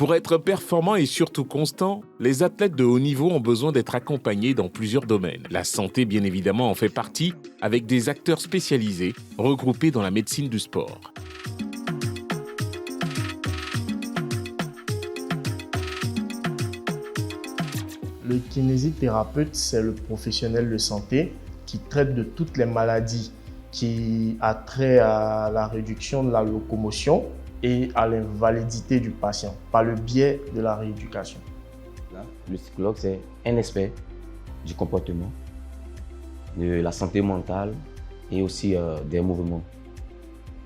Pour être performants et surtout constants, les athlètes de haut niveau ont besoin d'être accompagnés dans plusieurs domaines. La santé, bien évidemment, en fait partie, avec des acteurs spécialisés regroupés dans la médecine du sport. Le kinésithérapeute, c'est le professionnel de santé qui traite de toutes les maladies qui a trait à la réduction de la locomotion et à l'invalidité du patient par le biais de la rééducation. Le psychologue, c'est un expert du comportement, de la santé mentale et aussi des mouvements.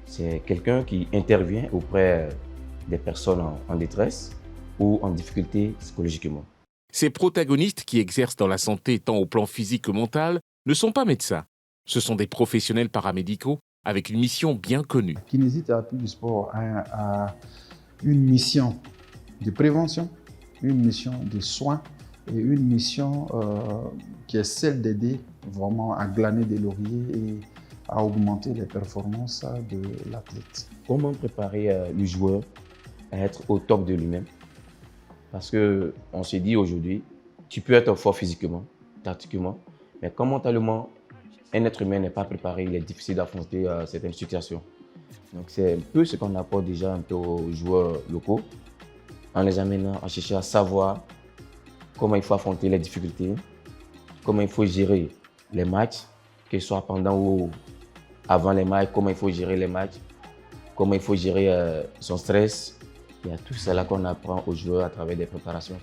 C'est quelqu'un qui intervient auprès des personnes en détresse ou en difficulté psychologiquement. Ces protagonistes qui exercent dans la santé tant au plan physique que mental ne sont pas médecins. Ce sont des professionnels paramédicaux avec une mission bien connue. La kinésithérapie du sport a une mission de prévention, une mission de soins et une mission qui est celle d'aider vraiment à glaner des lauriers et à augmenter les performances de l'athlète. Comment préparer le joueur à être au top de lui-même? Parce qu'on se dit aujourd'hui, tu peux être fort physiquement, tactiquement, mais quand mentalement, un être humain n'est pas préparé, il est difficile d'affronter certaines situations. Donc c'est un peu ce qu'on apporte déjà un peu aux joueurs locaux, en les amenant à chercher à savoir comment il faut affronter les difficultés, comment il faut gérer les matchs, que ce soit pendant ou avant les matchs, comment il faut gérer les matchs, comment il faut gérer son stress. Il y a tout cela qu'on apprend aux joueurs à travers des préparations.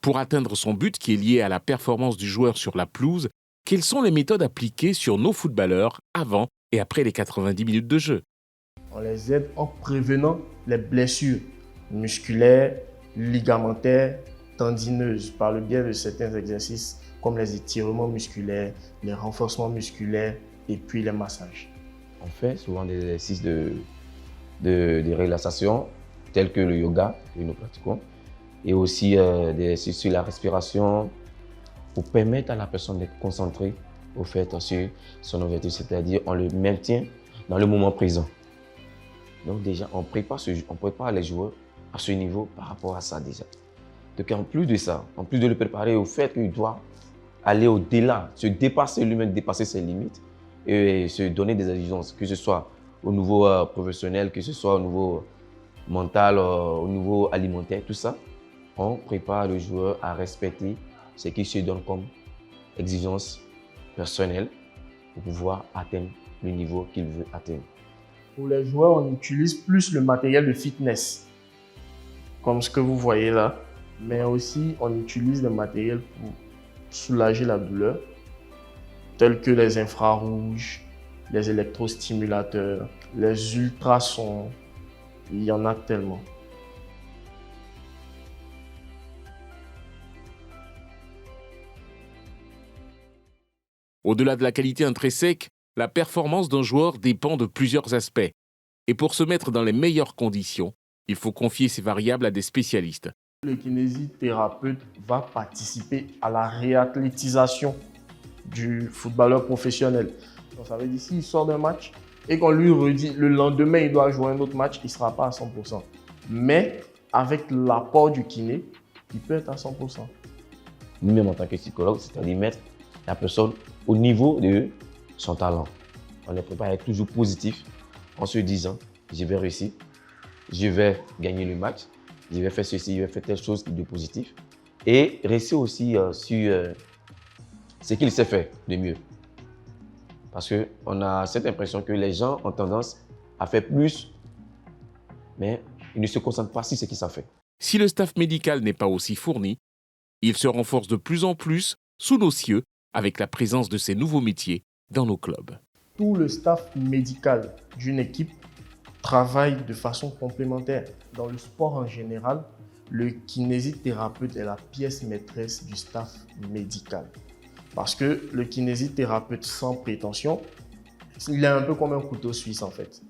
Pour atteindre son but qui est lié à la performance du joueur sur la pelouse, quelles sont les méthodes appliquées sur nos footballeurs avant et après les 90 minutes de jeu? On les aide en prévenant les blessures musculaires, ligamentaires, tendineuses par le biais de certains exercices comme les étirements musculaires, les renforcements musculaires et puis les massages. On fait souvent des exercices de relaxation tels que le yoga que nous pratiquons et aussi des exercices sur la respiration pour permettre à la personne d'être concentrée au fait sur son objectif, c'est-à-dire on le maintient dans le moment présent. Donc déjà, on prépare les joueurs à ce niveau par rapport à ça déjà. Donc en plus de ça, en plus de le préparer au fait qu'il doit aller au-delà, se dépasser lui-même, dépasser ses limites et se donner des exigences, que ce soit au niveau professionnel, que ce soit au niveau mental, au niveau alimentaire, tout ça, on prépare le joueur à respecter ce qu'il se donne comme exigence personnelle pour pouvoir atteindre le niveau qu'il veut atteindre. Pour les joueurs, on utilise plus le matériel de fitness, comme ce que vous voyez là, mais aussi on utilise le matériel pour soulager la douleur, tels que les infrarouges, les électrostimulateurs, les ultrasons, il y en a tellement. Au-delà de la qualité intrinsèque, la performance d'un joueur dépend de plusieurs aspects. Et pour se mettre dans les meilleures conditions, il faut confier ces variables à des spécialistes. Le kinésithérapeute va participer à la réathlétisation du footballeur professionnel. Donc ça veut dire s'il sort d'un match et qu'on lui redit le lendemain il doit jouer un autre match, il ne sera pas à 100%. Mais avec l'apport du kiné, il peut être à 100%. Nous-mêmes en tant que psychologue, c'est-à-dire mettre la personne au niveau de son talent. On les prépare à être toujours positif en se disant je vais réussir, je vais gagner le match, je vais faire ceci, je vais faire telle chose de positif. Et rester aussi sur ce qu'il sait faire de mieux. Parce qu'on a cette impression que les gens ont tendance à faire plus, mais ils ne se concentrent pas sur ce qu'ils savent faire. Si le staff médical n'est pas aussi fourni, il se renforce de plus en plus sous nos cieux avec la présence de ces nouveaux métiers dans nos clubs. Tout le staff médical d'une équipe travaille de façon complémentaire. Dans le sport en général, le kinésithérapeute est la pièce maîtresse du staff médical. Parce que le kinésithérapeute sans prétention, il est un peu comme un couteau suisse en fait.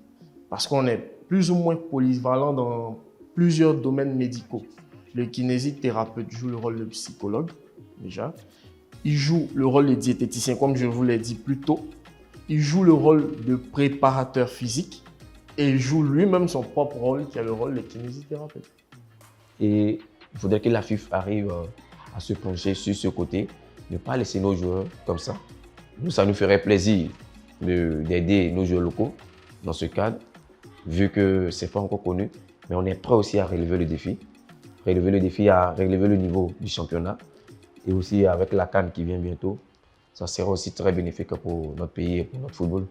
Parce qu'on est plus ou moins polyvalent dans plusieurs domaines médicaux. Le kinésithérapeute joue le rôle de psychologue, déjà. Il joue le rôle de diététicien, comme je vous l'ai dit plus tôt. Il joue le rôle de préparateur physique et il joue lui-même son propre rôle, qui est le rôle de kinésithérapeute. Et il faudrait que la FIF arrive à se pencher sur ce côté, ne pas laisser nos joueurs comme ça. Nous, ça nous ferait plaisir d'aider nos joueurs locaux dans ce cadre, vu que ce n'est pas encore connu. Mais on est prêt aussi à relever le défi à relever le niveau du championnat. Et aussi avec la CAN qui vient bientôt, ça sera aussi très bénéfique pour notre pays et pour notre football.